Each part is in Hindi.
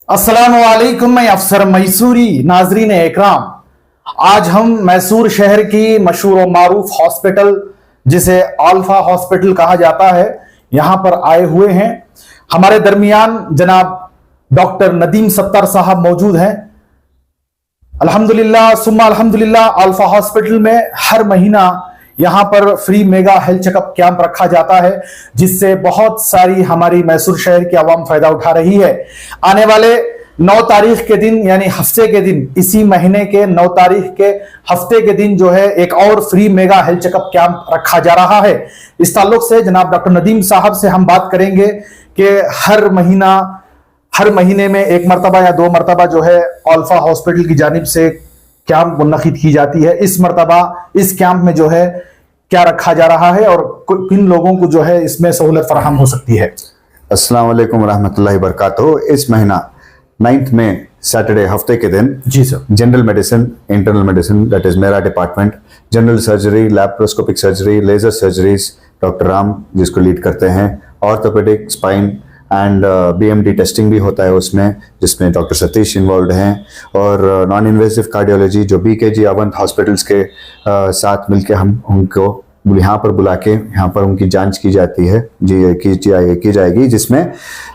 अस्सलामुअलैकुम, मैं अफसर मैसूरी। नाजरीन इकराम, आज हम मैसूर शहर की मशहूर और मारूफ हॉस्पिटल जिसे अल्फा हॉस्पिटल कहा जाता है, यहां पर आए हुए हैं। हमारे दरमियान जनाब डॉक्टर नदीम सत्तार साहब मौजूद हैं। अल्हम्दुलिल्लाह सुम्मा अल्हम्दुलिल्लाह, अल्फा हॉस्पिटल में हर महीना यहां पर free mega health checkup camp रखा जाता है, जिससे बहुत सारी हमारी मैसूर शहर की आवाम फायदा उठा रही है। आने वाले 9 तारीख के दिन, यानी हफ्ते के दिन, इसी महीने के 9 तारीख के हफ्ते के दिन जो है एक और free mega health checkup camp रखा जा रहा है। इस ताल्लुक से जनाब डॉक्टर नदीम साहब से हम बात करेंगे कि हर महीने में एक मरतबा या 2 मरतबा जो है अल्फा हॉस्पिटल की जानिब से कैंप मुनक्किद की जाती है। इस मरतबा इस कैंप में जो है क्या रखा जा रहा है और किन लोगों को जो है इसमें सहूलत फराहम हो सकती है। अस्सलाम वालेकुम रहमतुल्लाहि बरकातहू। इस महीना 9 में सैटरडे हफ्ते के दिन जी sir, general medicine, internal medicine, that is मेरा department, general surgery, laparoscopic surgery, laser surgeries doctor Ram जिसको लीड करते हैं, orthopaedic, spine and BMD testing भी होता है उसमें, जिसमें डॉक्टर सतीश इन्वॉल्व हैं, और नॉन इन्वेसिव कार्डियोलॉजी जो बीकेजी अवंत हॉस्पिटल्स के साथ मिलके हम उनको यहाँ पर बुला के यहाँ पर उनकी जांच की जाती है, की जाएगी, जिसमें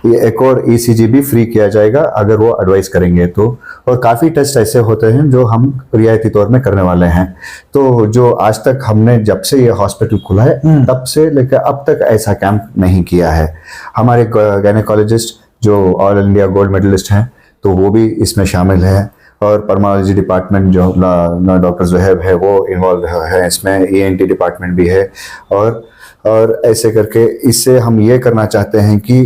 ये एक और ईसीजी भी फ्री किया जाएगा अगर वो एडवाइस करेंगे तो। और काफ़ी टेस्ट ऐसे होते हैं जो हम रियायती तौर में करने वाले हैं। तो जो आज तक हमने, जब से ये हॉस्पिटल खुला है तब से लेकर अब तक ऐसा कैंप नहीं किया है। हमारे गायनेकोलॉजिस्ट जो ऑल इंडिया गोल्ड मेडलिस्ट हैं तो वो भी इसमें शामिल है, और पल्मोनोलॉजी डिपार्टमेंट जो डॉक्टर ज़ुहैब है वो इन्वॉल्व है इसमें, ईएनटी डिपार्टमेंट भी है। और ऐसे करके इससे हम ये करना चाहते हैं कि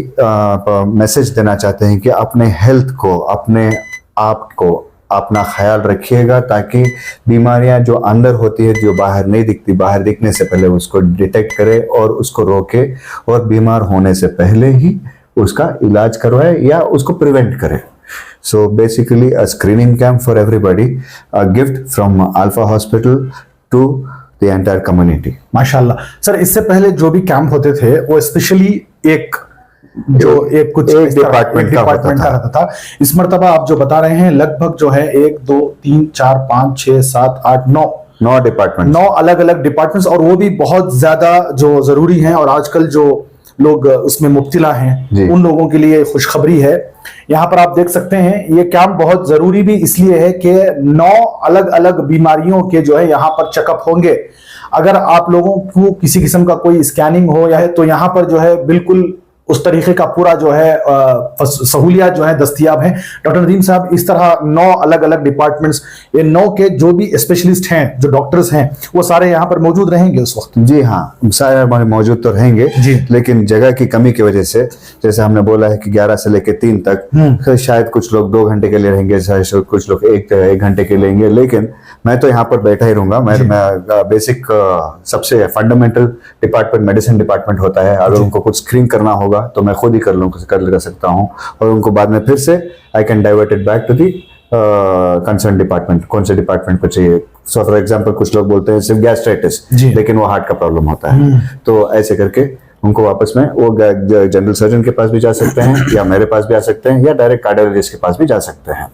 मैसेज देना चाहते हैं कि अपने हेल्थ को, अपने आप को अपना ख्याल रखिएगा, ताकि बीमारियां जो अंदर होती है, जो बाहर नहीं दिखती, बाहर दिखने से पहले उसको डिटेक्ट करे और उसको रोके, और बीमार होने से पहले ही उसका इलाज करवाए या उसको प्रिवेंट करे। So basically a screening camp for everybody, a gift from Alpha Hospital to the entire community. माशाल्लाह सर, इससे पहले जो भी कैंप होते थे वो स्पेशली एक डिपार्टमेंट का रहता था। इस मरतबा आप जो बता रहे हैं लगभग जो है 1 2 3 4 5 6 7 8 9 डिपार्टमेंट, 9 अलग अलग डिपार्टमेंट्स, और वो भी बहुत ज्यादा जो जरूरी हैं और आजकल जो लोग उसमें मुब्तिला हैं उन लोगों के लिए खुशखबरी है। यहाँ पर आप देख सकते हैं ये कैंप बहुत जरूरी भी इसलिए है कि 9 अलग अलग बीमारियों के जो है यहाँ पर चेकअप होंगे। अगर आप लोगों को किसी किस्म का कोई स्कैनिंग हो या है तो यहाँ पर जो है बिल्कुल उस तरीके का पूरा जो है सहूलियात जो है दस्तयाब हैं। डॉक्टर नदीम साहब, इस तरह 9 अलग अलग डिपार्टमेंट्स, ये 9 के जो भी स्पेशलिस्ट हैं, जो डॉक्टर्स हैं, वो सारे यहाँ पर मौजूद रहेंगे उस वक्त? जी हाँ, सारे हमारे मौजूद तो रहेंगे जी, लेकिन जगह की कमी की वजह से, जैसे हमने बोला है कि 11 से लेकर 3 तक, शायद कुछ लोग 2 घंटे के लिए रहेंगे, शायद कुछ लोग 1 घंटे के लिए लेंगे, लेकिन मैं तो यहाँ पर बैठा ही रहूंगा। मैं बेसिक सबसे फंडामेंटल डिपार्टमेंट मेडिसिन डिपार्टमेंट होता है। अगर उनको कुछ स्क्रीन करना होगा तो मैं खुद ही कर सकता हूँ, और उनको बाद में फिर से I can divert it back to the concern department, कौन से डिपार्टमेंट को चाहिए। सो फॉर एग्जांपल कुछ लोग बोलते हैं सिर्फ गैस्ट्राइटिस, लेकिन वो हार्ट का प्रॉब्लम होता है, तो ऐसे करके उनको वापस में वो जनरल सर्जन के पास भी जा सकते हैं, या मेरे पास भी आ सकते हैं, या डायरेक्ट कार्डियोलॉजिस्ट के पास भी जा सकते हैं।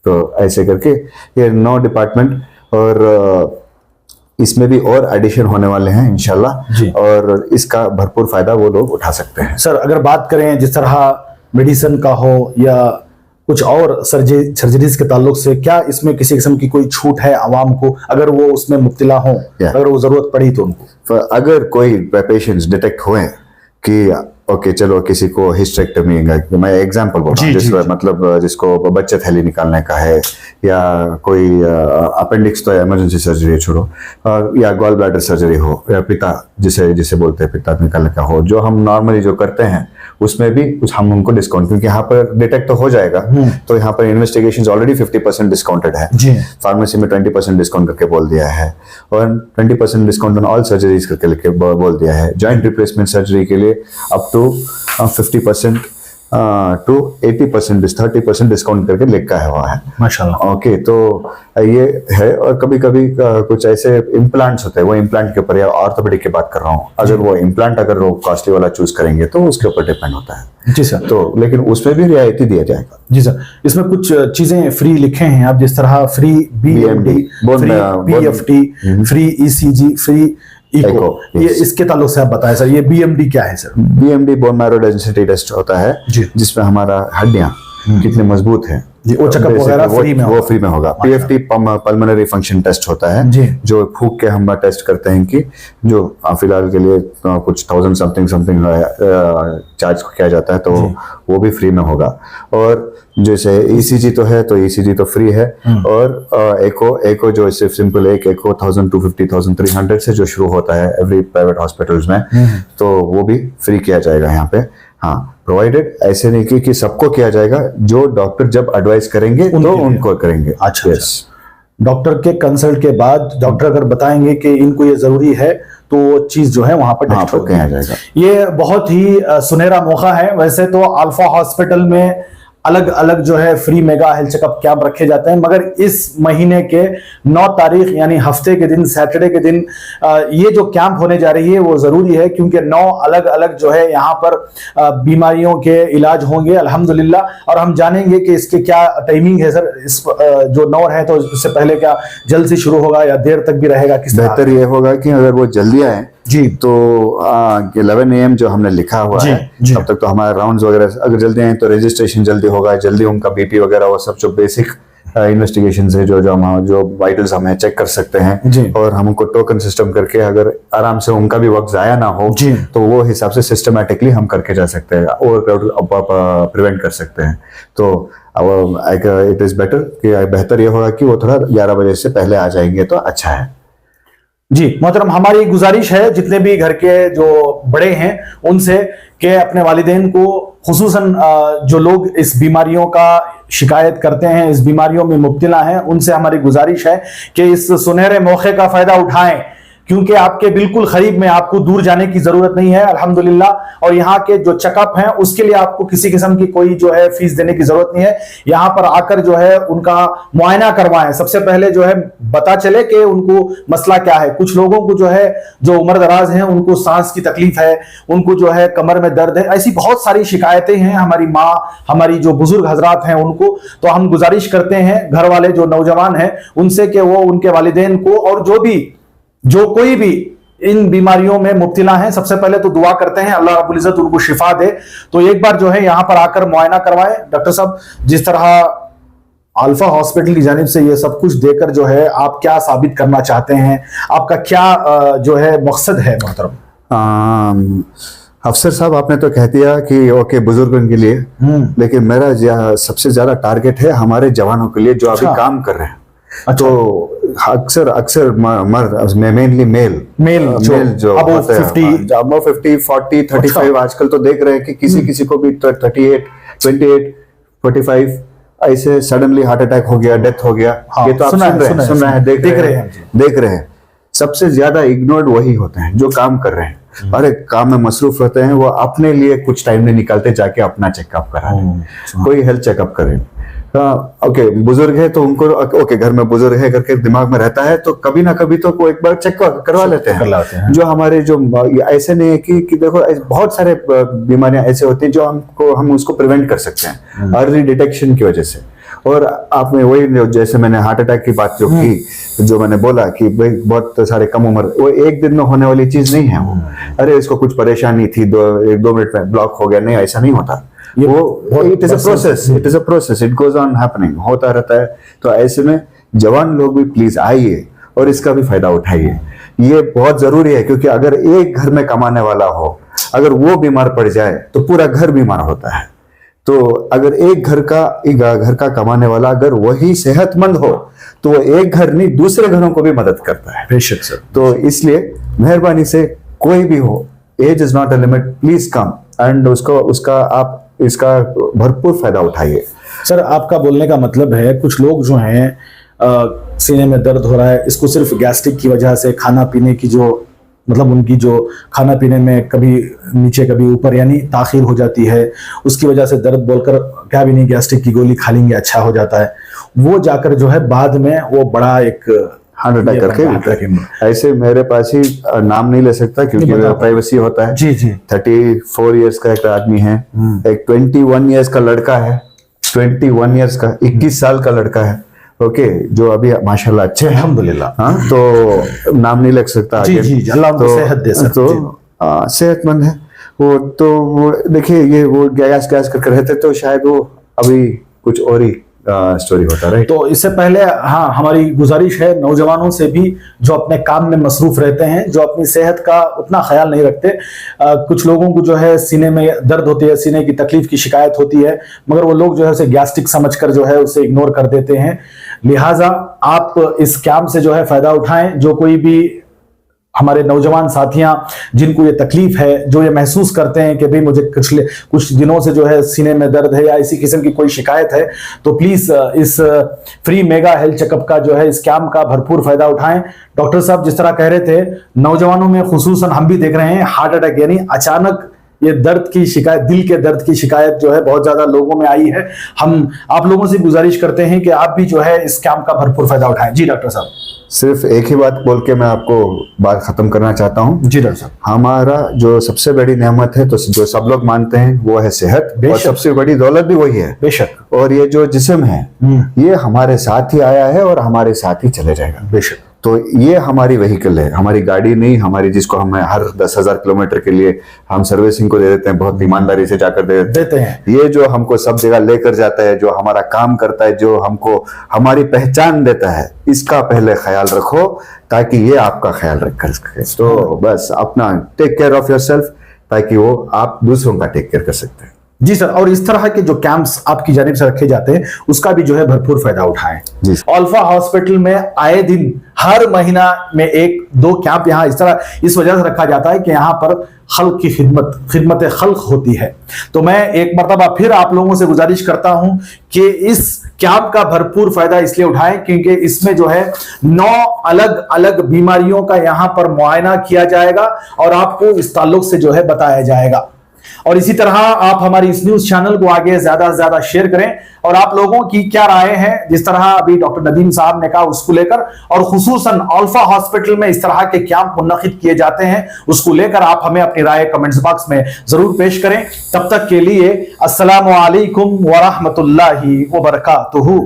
तो ऐसे करके ये 9 डिपार्टमेंट, और इसमें भी और एडिशन होने वाले हैं इंशाल्लाह, और इसका भरपूर फायदा वो लोग उठा सकते हैं। सर, अगर बात करें जिस तरह मेडिसिन का हो या कुछ और सर्जरीज के ताल्लुक से, क्या इसमें किसी किस्म की कोई छूट है आवाम को, अगर वो उसमें मुब्तिला हो, अगर वो जरूरत पड़ी तो उनको? अगर कोई पेशेंट्स डिटेक्ट हुए कि ओके चलो किसी को हिस्टेरेक्टमी, मैं एग्जांपल बोल रहा हूँ, जिसको मतलब जिसको बच्चे थैली निकालने का है, या कोई अपेंडिक्स तो इमरजेंसी सर्जरी छोड़ो, या गॉल ब्लैडर सर्जरी हो, या पिता जिसे बोलते हैं पिता निकालने का हो, जो हम नॉर्मली जो करते हैं उसमें भी कुछ हम उनको डिस्काउंट, क्योंकि यहाँ पर डिटेक्ट तो हो जाएगा, तो यहाँ पर इन्वेस्टिगेशन ऑलरेडी 50% डिस्काउंटेड है। फार्मेसी में 20% डिस्काउंट करके बोल दिया है, और 20% डिस्काउंट ऑन ऑल सर्जरीज करके बोल दिया है। जॉइंट रिप्लेसमेंट सर्जरी के लिए अप टू 50% टू 80% 30% डिस्काउंट करके लिखा हुआ है। माशाल्लाह। ओके, तो ये है। और कभी कभी कुछ ऐसे इम्प्लांट्स होते हैं, वो इम्प्लांट के ऊपर, या ऑर्थोपेडिक की बात कर रहा हूँ, अगर वो इम्प्लांट अगर वो कॉस्टली वाला चूज करेंगे तो उसके ऊपर डिपेंड होता है। जी सर। तो लेकिन उसमें भी रियायती दिया जाएगा। जी सर, इसमें कुछ चीजें फ्री लिखे हैं आप, जिस तरह free BMD, free PFT, free ECG, free echo, Echo, ये yes. इसके ताल्लुक से आप बताएं सर, ये BMD क्या है sir? BMD bone marrow density test होता है, जिसमें हमारा हड्डियां कितनी मजबूत है, वो चेकअप वगैरह फ्री में वो फ्री में होगा। PFT पल्मोनरी फंक्शन टेस्ट होता है, जो फूंक के हम टेस्ट करते हैं कि जो फिलहाल के लिए कुछ 1000 समथिंग चार्ज किया जाता है, तो वो भी फ्री में होगा। और जैसे ECG तो है, तो ECG तो फ्री है। और एको जो सिर्फ सिंपल एक एको 1250 1300 से जो शुरू होता है एवरी प्राइवेट हॉस्पिटल्स में, तो वो भी फ्री किया जाएगा यहाँ पे। हाँ, प्रोवाइडेड ऐसे नहीं कि सबको किया जाएगा, जो डॉक्टर जब एडवाइस करेंगे तो उनको करेंगे। अच्छा, yes. डॉक्टर के कंसल्ट के बाद डॉक्टर अगर बताएंगे कि इनको ये जरूरी है, तो वो चीज जो है वहां पर टेस्ट किया जाएगा। ये बहुत ही सुनहरा मौका है। वैसे तो अल्फा हॉस्पिटल में अलग अलग जो है free mega health checkup camp रखे जाते हैं, मगर इस महीने के 9 तारीख यानी हफ्ते के दिन, सैटरडे के दिन ये जो कैंप होने जा रही है वो जरूरी है, क्योंकि 9 अलग अलग जो है यहाँ पर बीमारियों के इलाज होंगे अल्हम्दुलिल्लाह। और हम जानेंगे कि इसके क्या टाइमिंग है सर, इस जो 9 है तो इससे पहले क्या जल्द से शुरू होगा या देर तक भी रहेगा? किस तरह? बेहतर ये होगा कि अगर वो जल्दी आए जी, तो 11 AM जो हमने लिखा हुआ है, तब तक तो हमारे राउंड्स वगैरह अगर जल्दी आए तो रजिस्ट्रेशन जल्दी होगा, जल्दी उनका BP वगैरह वो सब जो बेसिक इन्वेस्टिगेशन है, जो वाइटल्स हमें चेक कर सकते हैं, और हमको टोकन सिस्टम करके अगर आराम से उनका भी वक्त जाया ना हो, तो वो हिसाब से सिस्टमेटिकली हम करके जा सकते हैं, ओवरक्राउड प्रिवेंट कर सकते हैं। तो इट इज बेटर कि बेहतर ये होगा कि वो थोड़ा 11 बजे से पहले आ जाएंगे तो अच्छा है। जी मोहतरम, हमारी गुजारिश है जितने भी घर के जो बड़े हैं उनसे कि अपने वालिदैन को, खुसूसन जो लोग इस बीमारियों का शिकायत करते हैं, इस बीमारियों में मुब्तला हैं, उनसे हमारी गुजारिश है कि इस सुनहरे मौके का फायदा उठाएं, क्योंकि आपके बिल्कुल करीब में, आपको दूर जाने की जरूरत नहीं है अल्हम्दुलिल्लाह। और यहाँ के जो चेकअप हैं उसके लिए आपको किसी किस्म की कोई जो है फीस देने की जरूरत नहीं है। यहाँ पर आकर जो है उनका मुआयना करवाएं। सबसे पहले जो है पता चले कि उनको मसला क्या है। कुछ लोगों को जो है, जो उम्र दराज हैं, उनको सांस की तकलीफ है, उनको जो है कमर में दर्द है, ऐसी बहुत सारी शिकायतें हैं हमारी माँ, हमारी जो बुजुर्ग हजरात हैं उनको। तो हम गुजारिश करते हैं घर वाले जो नौजवान हैं उनसे कि वो उनके वालिदैन को, और जो कोई भी इन बीमारियों में मुब्तला है, सबसे पहले तो दुआ करते हैं अल्लाह रब्बुल इज्जत उनको शिफा दे। तो एक बार जो है यहाँ पर आकर मुआयना करवाएं। डॉक्टर साहब, जिस तरह अल्फा हॉस्पिटल की जानिब से ये सब कुछ देकर जो है आप क्या साबित करना चाहते हैं, आपका क्या जो है मकसद है मोहतरम? अफसर साहब, आपने तो कह दिया कि ओके बुजुर्गों के लिए, लेकिन मेरा सबसे ज्यादा टारगेट है हमारे जवानों के लिए जो अभी काम कर रहे हैं। अच्छा। तो अक्सर मर्द, मेनली मेल जो अब 50 40 35, आजकल तो देख रहे हैं कि किसी को भी 38 28 45 ऐसे सडनली हार्ट अटैक हो गया, डेथ हो गया। ये तो आप सुन रहे हैं, देख रहे हैं। सबसे ज्यादा इग्नोर्ड वही होते हैं जो काम कर रहे हैं, अरे काम में मसरूफ रहते हैं, वो अपने लिए कुछ टाइम नहीं निकालते जाके अपना चेकअप करा, कोई हेल्थ चेकअप करें। ओके, बुजुर्ग है तो उनको ओके, घर में बुजुर्ग है करके दिमाग में रहता है, तो कभी ना कभी तो एक बार चेक करवा लेते हैं। जो हमारे जो ऐसे नहीं है कि देखो बहुत सारे बीमारियां ऐसे होती हैं जो हम उसको प्रिवेंट कर सकते हैं अर्ली डिटेक्शन की वजह से। और आपने वही, जैसे मैंने हार्ट अटैक की बात जो की, जो मैंने बोला कि भाई बहुत सारे कम उम्र, वो एक दिन में होने वाली चीज नहीं है वो। अरे इसको कुछ परेशानी थी, 1-2 मिनट में ब्लॉक हो गया, नहीं, ऐसा नहीं होता। वो it is a process, it goes on happening, होता रहता है। तो ऐसे में जवान लोग भी प्लीज आइए और इसका भी फायदा उठाइए। ये बहुत जरूरी है, क्योंकि अगर एक घर में कमाने वाला हो, अगर वो बीमार पड़ जाए तो पूरा घर बीमार होता है। तो अगर एक घर का कमाने वाला अगर वही सेहतमंद हो, तो वो एक घर नहीं दूसरे घरों को भी मदद करता है। बेशक सर। तो इसलिए मेहरबानी से कोई भी हो, age is not a limit, please come and आप इसका भरपूर फायदा उठाइए। सर, आपका बोलने का मतलब है कुछ लोग जो हैं सीने में दर्द हो रहा है, इसको सिर्फ गैस्ट्रिक की वजह से, खाना पीने की जो मतलब उनकी जो खाना पीने में कभी नीचे कभी ऊपर यानी ताखीर हो जाती है, उसकी वजह से दर्द बोलकर क्या भी नहीं गैस्ट्रिक की गोली खा लेंगे अच्छा हो जाता है, वो जाकर जो है बाद में वो बड़ा एक हार्ट अटैक करके ऐसे मेरे पास ही नाम नहीं ले सकता क्योंकि प्राइवेसी होता है। जी जी 34 इयर्स का एक आदमी है, एक 21 इयर्स का लड़का है, 21 इयर्स का 21 साल का लड़का है, ओके, जो अभी माशाल्लाह अच्छे हैं अल्हम्दुलिल्लाह। हाँ, तो नाम नहीं लग सकता जी आगे। जी अल्लाह उनको सेहत दे सकते। तो सेहतमंद है वो, तो वो देखिए ये वो गैस गैस करके रहते तो शायद वो अभी कुछ और ही स्टोरी होता है। तो इससे पहले हाँ हमारी गुजारिश है नौजवानों से भी जो अपने काम में मसरूफ रहते हैं, जो अपनी सेहत का उतना ख्याल नहीं रखते, कुछ लोगों को जो है सीने में दर्द होती है, सीने की तकलीफ की शिकायत होती है, मगर वो लोग जो है उसे गैस्ट्रिक समझकर जो है उसे इग्नोर कर देते हैं। लिहाजा आप इस कैंप से जो है फायदा उठाएं। जो कोई भी हमारे नौजवान साथियां जिनको ये तकलीफ है, जो ये महसूस करते हैं कि भाई मुझे कुछ दिनों से जो है सीने में दर्द है या इसी किस्म की कोई शिकायत है, तो प्लीज इस फ्री मेगा हेल्थ चेकअप का जो है इस कैंप का भरपूर फायदा उठाएं। डॉक्टर साहब जिस तरह कह रहे थे, नौजवानों में खुसूसन हम भी देख रहे हैं हार्ट अटैक यानी अचानक ये दर्द की शिकायत, दिल के दर्द की शिकायत जो है बहुत ज्यादा लोगों में आई है। हम आप लोगों से गुजारिश करते हैं कि आप भी जो है इस कैंप का भरपूर फायदा उठाएं। जी डॉक्टर साहब। सिर्फ एक ही बात बोल के मैं आपको बात खत्म करना चाहता हूँ। जी डॉक्टर साहब। हमारा जो सबसे बड़ी नेमत है, तो जो सब लोग मानते हैं, वो है सेहत, और सबसे बड़ी दौलत भी वही है। बेशक। और ये जो जिस्म है ये हमारे साथ ही आया है और हमारे साथ ही चले जाएगा। बेशक। तो ये हमारी व्हीकल है, हमारी गाड़ी नहीं, हमारी जिसको हम हर 10,000 किलोमीटर के लिए हम सर्विसिंग को दे देते हैं, बहुत ईमानदारी से जाकर दे देते हैं। ये जो हमको सब जगह लेकर जाता है, जो हमारा काम करता है, जो हमको हमारी पहचान देता है, इसका पहले ख्याल रखो ताकि ये आपका ख्याल रख सके। तो बस अपना टेक केयर ऑफ योरसेल्फ, ताकि वो आप दूसरों का टेक केयर कर सकते हैं। जी सर, और इस तरह के जो कैंप्स आपकी जानिब से रखे जाते हैं उसका भी जो है भरपूर फायदा उठाएं। अल्फा हॉस्पिटल में आए दिन हर महीना में 1-2 कैंप यहाँ इस वजह से रखा जाता है कि यहाँ पर खल्क की खिदमत खल्क होती है। तो मैं एक मरतबा फिर आप लोगों से गुजारिश करता हूं कि इस कैंप का भरपूर फायदा इसलिए उठाएं क्योंकि इसमें जो है 9 अलग अलग बीमारियों का यहाँ पर मुआयना किया जाएगा और आपको इस ताल्लुक से जो है बताया जाएगा। और इसी तरह आप हमारी इस न्यूज चैनल को आगे ज्यादा से ज्यादा शेयर करें और आप लोगों की क्या राय है, जिस तरह अभी डॉक्टर नदीम साहब ने कहा उसको लेकर, और खुसूसन अल्फा हॉस्पिटल में इस तरह के कैंप मुनक्किद किए जाते हैं उसको लेकर आप हमें अपनी राय कमेंट्स बॉक्स में जरूर पेश करें। तब तक के लिए अस्सलामु अलैकुम व रहमतुल्लाहि व बरकातुहू।